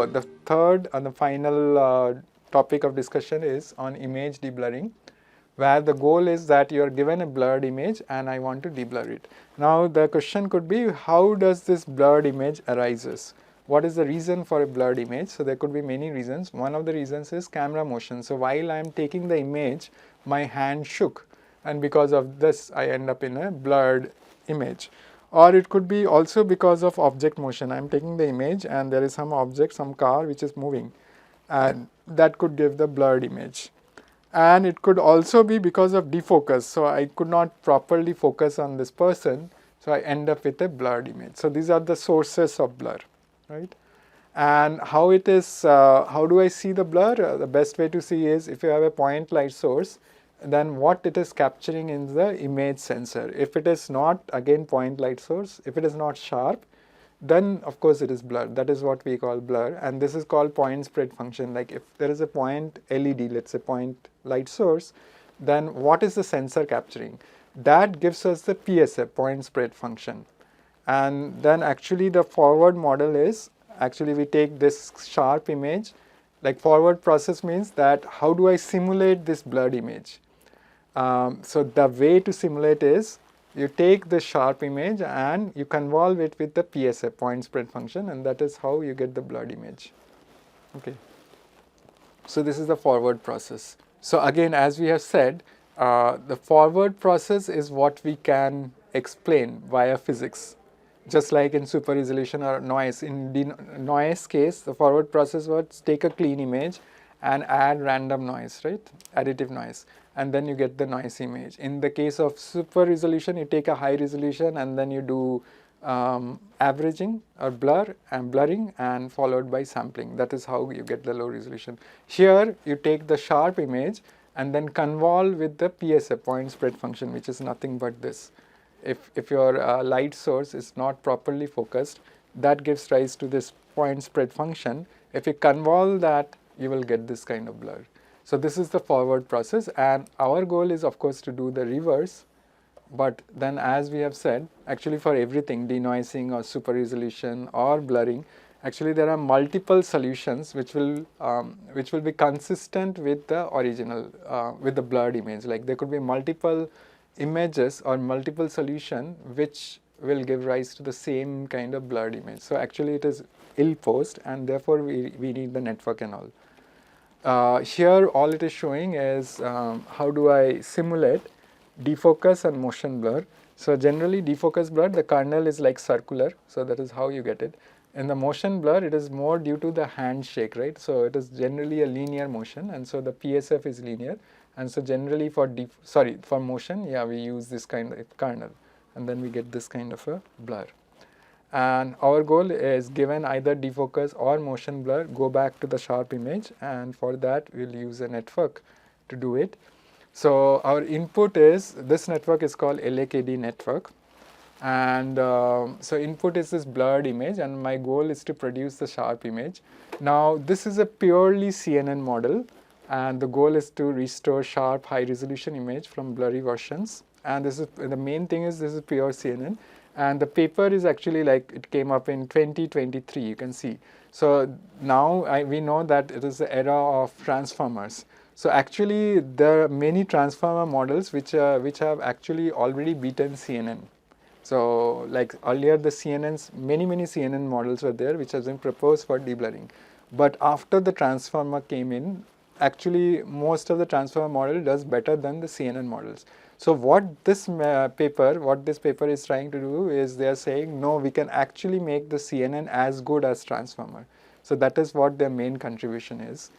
So the third and the final topic of discussion is on image deblurring, where the goal is that you are given a blurred image and I want to deblur it. Now the question could be, how does this blurred image arises? What is the reason for a blurred image? So there could be many reasons. One of the reasons is camera motion. So while I am taking the image, my hand shook, and because of this I end up in a blurred image. Or it could be also because of object motion. I am taking the image and there is some object, some car which is moving, and that could give the blurred image. And it could also be because of defocus. So I could not properly focus on this person, so I end up with a blurred image. So these are the sources of blur, right? And how it is, how do I see the blur? The best way to see is if you have a point light source, then what it is capturing in the image sensor. If it is not, again, point light source, if it is not sharp, then of course it is blur. That is what we call blur, and this is called point spread function. Like if there is a point LED, let's say point light source, then what is the sensor capturing? That gives us the PSF, point spread function. And then actually the forward model is, actually we take this sharp image, like forward process means that how do I simulate this blurred image? So the way to simulate is, you take the sharp image and you convolve it with the PSF, point spread function, and that is how you get the blurred image. Okay. So this is the forward process. So again, as we have said, the forward process is what we can explain via physics. Just like in super resolution or noise. In the noise case, the forward process was take a clean image and add random noise, right? Additive noise. And then you get the noise image. In the case of super resolution, you take a high resolution and then you do averaging or blurring and followed by sampling. That is how you get the low resolution. Here, you take the sharp image and then convolve with the PSF, point spread function, which is nothing but this. If your light source is not properly focused, that gives rise to this point spread function. If you convolve that, you will get this kind of blur. So this is the forward process, and our goal is of course to do the reverse. But then, as we have said, actually for everything, denoising or super resolution or blurring, actually there are multiple solutions which will be consistent with the original, with the blurred image. Like there could be multiple images or multiple solution which will give rise to the same kind of blurred image. So actually it is ill-posed, and therefore we need the network and all. Here all it is showing is how do I simulate defocus and motion blur. So generally defocus blur, the kernel is like circular, so that is how you get it. In the motion blur, it is more due to the handshake, right? So it is generally a linear motion, and so the PSF is linear. And so generally for motion, yeah, we use this kind of kernel, and then we get this kind of a blur. And our goal is, given either defocus or motion blur, go back to the sharp image, and for that we'll use a network to do it. So our input is, this network is called LAKD network, and so input is this blurred image, and my goal is to produce the sharp image. Now this is a purely CNN model, and the goal is to restore sharp high resolution image from blurry versions. And this is the main thing, is this is pure CNN, and the paper is actually like it came up in 2023, you can see. So now we know that it is the era of transformers. So actually there are many transformer models which have actually already beaten CNN. So like earlier the CNNs, many CNN models were there which has been proposed for deblurring. But after the transformer came in, actually most of the transformer model does better than the CNN models. So what this paper is trying to do is, they are saying no, we can actually make the CNN as good as transformer. So that is what their main contribution is.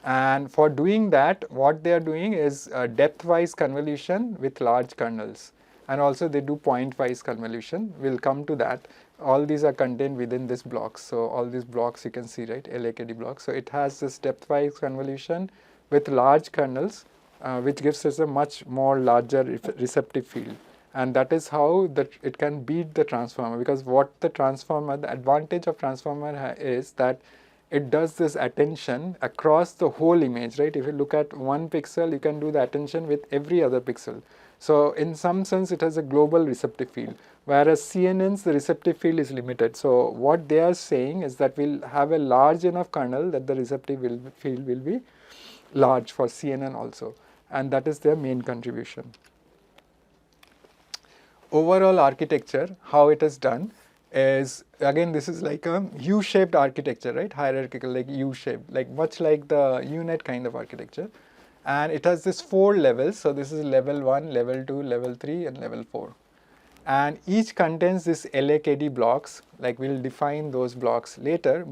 And for doing that, what they are doing is depth-wise convolution with large kernels. And also they do point-wise convolution. We'll come to that. All these are contained within this block. So all these blocks you can see, right, LAKD blocks. So it has this depth-wise convolution with large kernels, which gives us a much more larger receptive field. And that is how it can beat the transformer, because the advantage of transformer is that it does this attention across the whole image, right? If you look at one pixel, you can do the attention with every other pixel. So in some sense, it has a global receptive field. whereas CNNs, the receptive field is limited. So what they are saying is that we'll have a large enough kernel that the receptive field will be large for CNN also, and that is their main contribution. Overall architecture, how it is done is, again, this is like a U-shaped architecture, right? Hierarchical, like U-shaped, like much like the UNet kind of architecture. And it has this 4 levels. So this is level 1, level 2, level 3, and level 4. And each contains this LAKD blocks, like we'll define those blocks later,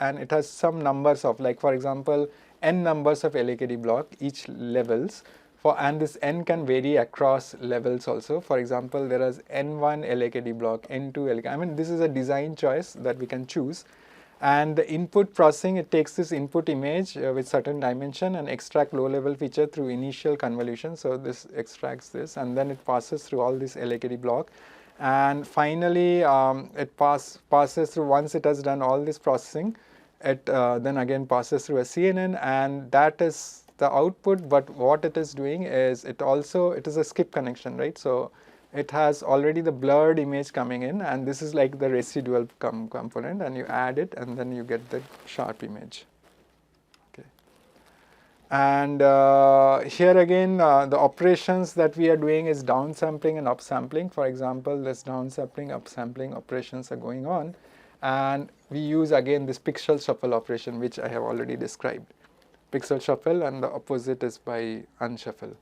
and it has some numbers of, like for example, n numbers of LAKD block, each levels. And this n can vary across levels also. For example, there is n1 LAKD block, n2 LAKD. I mean, this is a design choice that we can choose. And the input processing, it takes this input image with certain dimension and extract low-level feature through initial convolution. So this extracts this, and then it passes through all this LAKD block. And finally, it passes through, once it has done all this processing, it then again passes through a CNN, and that is the output. But what it is doing is, it is a skip connection, right? So it has already the blurred image coming in, and this is like the residual component, and you add it, and then you get the sharp image. Okay. And here again, the operations that we are doing is downsampling and upsampling. For example, this downsampling, upsampling operations are going on, and we use again this pixel shuffle operation, which I have already described. Pixel shuffle, and the opposite is by unshuffle.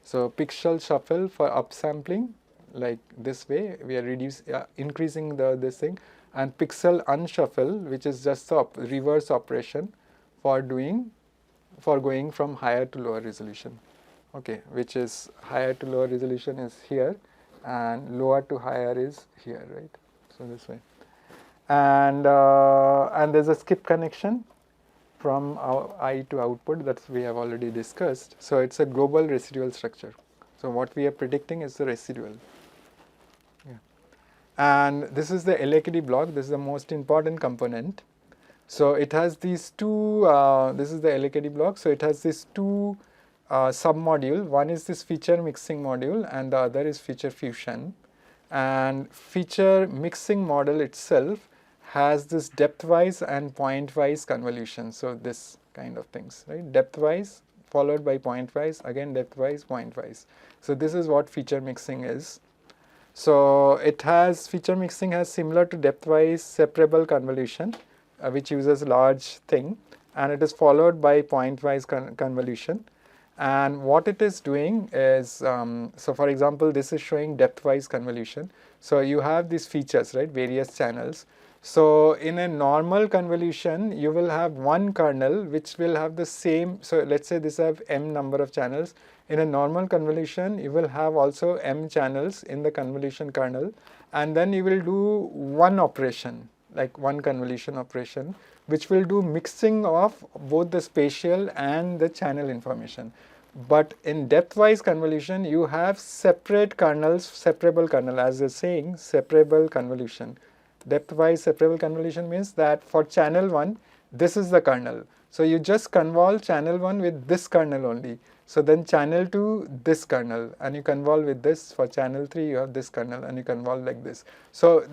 So pixel shuffle for upsampling, like this way, we are increasing this thing, and pixel unshuffle, which is just the reverse operation for going from higher to lower resolution. Okay, which is higher to lower resolution is here, and lower to higher is here, right? So this way, and there's a skip connection from I to output that we have already discussed. So it's a global residual structure. So what we are predicting is the residual. Yeah. And this is the LAKD block. This is the most important component. So it has these two, this is the LAKD block. So it has these two sub-module. One is this feature mixing module, and the other is feature fusion. And feature mixing model itself has this depth-wise and point-wise convolution. So this kind of things, right? Depth-wise followed by point-wise, again depth-wise, point-wise. So this is what feature mixing is. So feature mixing has similar to depth-wise separable convolution, which uses large thing, and it is followed by point-wise convolution. And what it is doing is, so for example, this is showing depth-wise convolution. So you have these features, right? Various channels. So in a normal convolution, you will have one kernel which will have the same. So let's say this have m number of channels. In a normal convolution, you will have also m channels in the convolution kernel, and then you will do one operation, like one convolution operation, which will do mixing of both the spatial and the channel information. But in depth-wise convolution, you have separate kernels, separable kernel, as they're saying, separable convolution. Depth-wise separable convolution means that for channel 1, this is the kernel. So you just convolve channel 1 with this kernel only. So then channel 2, this kernel, and you convolve with this. For channel 3, you have this kernel, and you convolve like this. So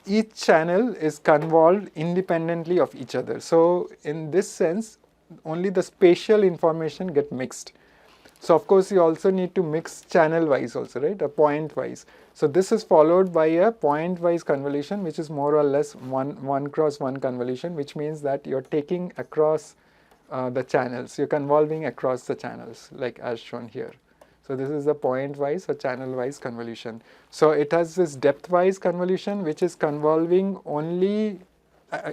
each channel is convolved independently of each other. So in this sense, only the spatial information get mixed. So of course, you also need to mix channel-wise also, right, a point-wise. So this is followed by a point-wise convolution, which is more or less one cross one convolution, which means that you're taking across the channels. You're convolving across the channels, like as shown here. So this is the point-wise or channel-wise convolution. So it has this depth-wise convolution, which is convolving only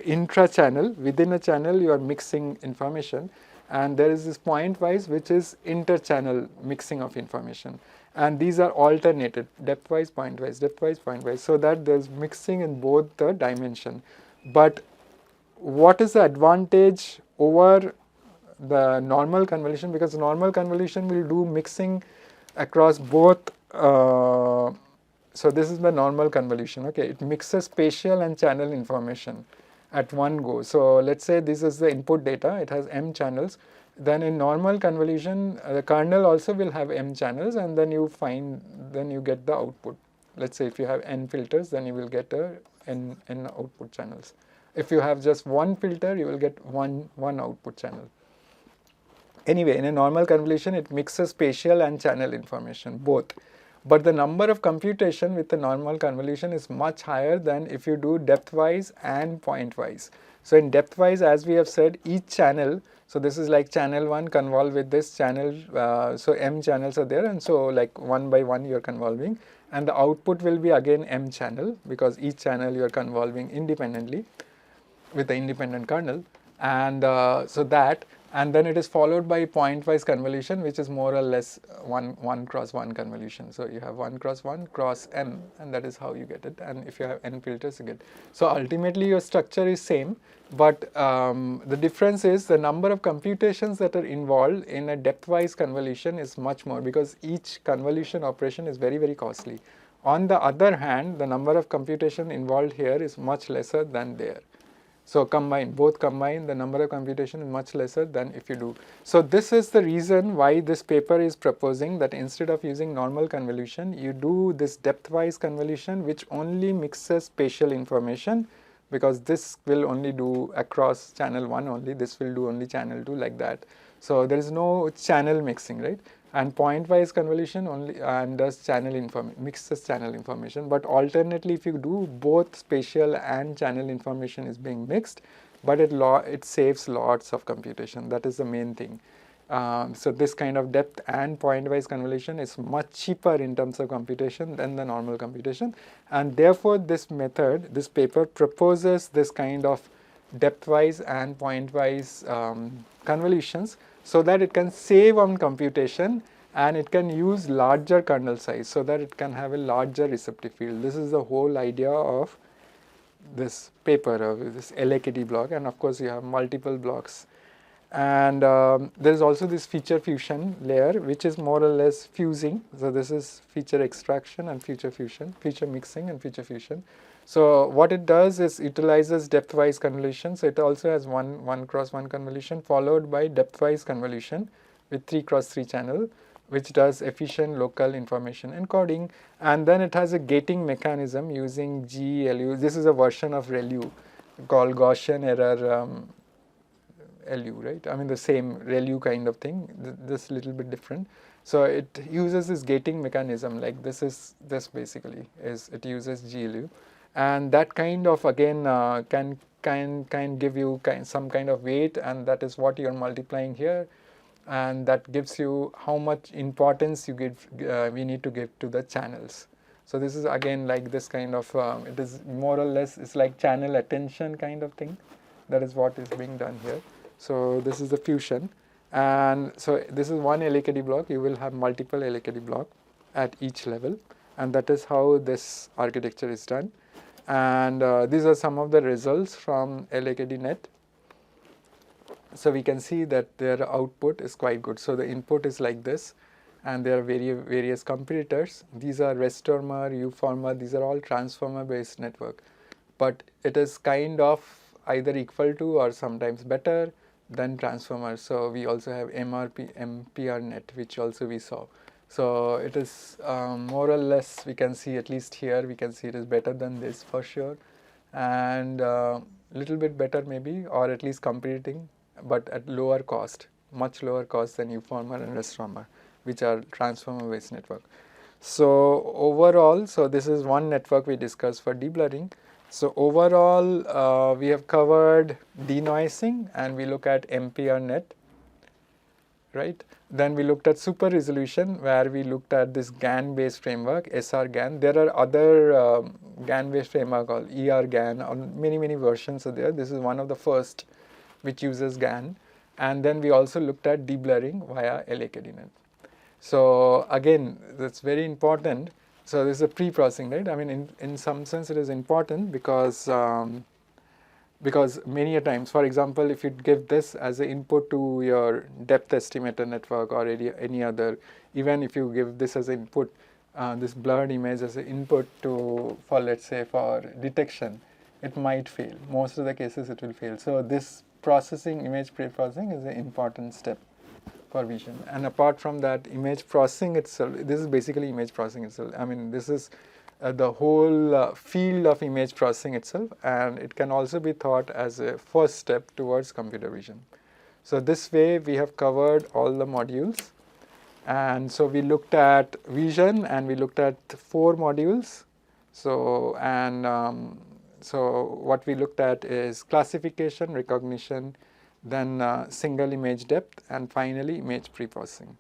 intra-channel. Within a channel, you are mixing information. And there is this point-wise, which is inter-channel mixing of information. And these are alternated, depth-wise, point-wise, depth-wise, point-wise, so that there's mixing in both the dimension. But what is the advantage over the normal convolution? Because normal convolution will do mixing across both. So this is the normal convolution. Okay, it mixes spatial and channel information at one go. So let's say this is the input data, it has m channels. Then in normal convolution, the kernel also will have m channels, and then you get the output let's say if you have n filters, then you will get n output channels. If you have just one filter, you will get one output channel. Anyway, in a normal convolution, it mixes spatial and channel information, both. But the number of computation with the normal convolution is much higher than if you do depth-wise and point-wise. So in depth-wise, as we have said, each channel, so this is like channel 1 convolve with this channel, so m channels are there, and so like one by one you are convolving, and the output will be again m channel, because each channel you are convolving independently with the independent kernel, and so that, and then it is followed by point-wise convolution, which is more or less one cross one convolution. So you have 1 cross 1 cross m, and that is how you get it. And if you have n filters, you get. So ultimately your structure is same, but the difference is the number of computations that are involved in a depth-wise convolution is much more, because each convolution operation is very, very costly. On the other hand, the number of computation involved here is much lesser than there. So both combined, the number of computation is much lesser than if you do. So this is the reason why this paper is proposing that instead of using normal convolution, you do this depth-wise convolution, which only mixes spatial information, because this will only do across channel 1 only, this will do only channel 2, like that. So there is no channel mixing, right? And point-wise convolution only does mixes channel information. But alternately, if you do both spatial and channel information is being mixed, but it saves lots of computation. That is the main thing. So this kind of depth and point-wise convolution is much cheaper in terms of computation than the normal computation, and therefore this method, this paper proposes this kind of depth-wise and point-wise convolutions, so that it can save on computation and it can use larger kernel size, so that it can have a larger receptive field. This is the whole idea of this paper, of this LAKD block, and of course you have multiple blocks. And there is also this feature fusion layer, which is more or less fusing. So this is feature extraction and feature fusion, feature mixing and feature fusion. So what it does is utilizes depth-wise convolution. So it also has one cross one convolution followed by depth-wise convolution with 3 cross 3 channel, which does efficient local information encoding. And then it has a gating mechanism using GLU. This is a version of ReLU called Gaussian error LU, right? I mean the same ReLU kind of thing, this little bit different. So it uses this gating mechanism, like this basically is, it uses GLU. And that kind of again can give you some kind of weight, and that is what you are multiplying here, and that gives you how much importance we need to give to the channels. So this is again like this kind of it is more or less, it's like channel attention kind of thing. That is what is being done here. So this is the fusion, and so this is one LAKD block. You will have multiple LAKD block at each level, and that is how this architecture is done. And these are some of the results from LAKDNet. So we can see that their output is quite good. So the input is like this, and there are various competitors. These are Restormer, Uformer, these are all transformer based network. But it is kind of either equal to or sometimes better than transformer. So we also have MPRNet, which also we saw. So it is more or less, we can see at least here, we can see it is better than this for sure, and little bit better maybe, or at least competing, but at lower cost, much lower cost than Uformer and Restormer, which are transformer based network. So overall, so this is one network we discussed for deblurring. So overall, we have covered denoising, and we look at MPRNet, right? Then we looked at super resolution, where we looked at this GAN based framework, SR GAN. There are other GAN based framework called ER GAN, or many versions are there. This is one of the first which uses GAN. And then we also looked at deblurring via LAKDNet. So again, that's very important. So this is a pre-processing, right? I mean, in some sense it is important because many a times, for example, if you give this as an input to your depth estimator network or any other, even if you give this as an input, this blurred image as an input for let's say for detection, it might fail. Most of the cases it will fail. So this processing, image pre-processing is an important step for vision. And apart from that, image processing itself, this is basically image processing itself. I mean, this is the whole field of image processing itself, and it can also be thought as a first step towards computer vision. So this way we have covered all the modules, and so we looked at vision and we looked at 4 modules. So so what we looked at is classification, recognition, then single image depth, and finally image pre-processing.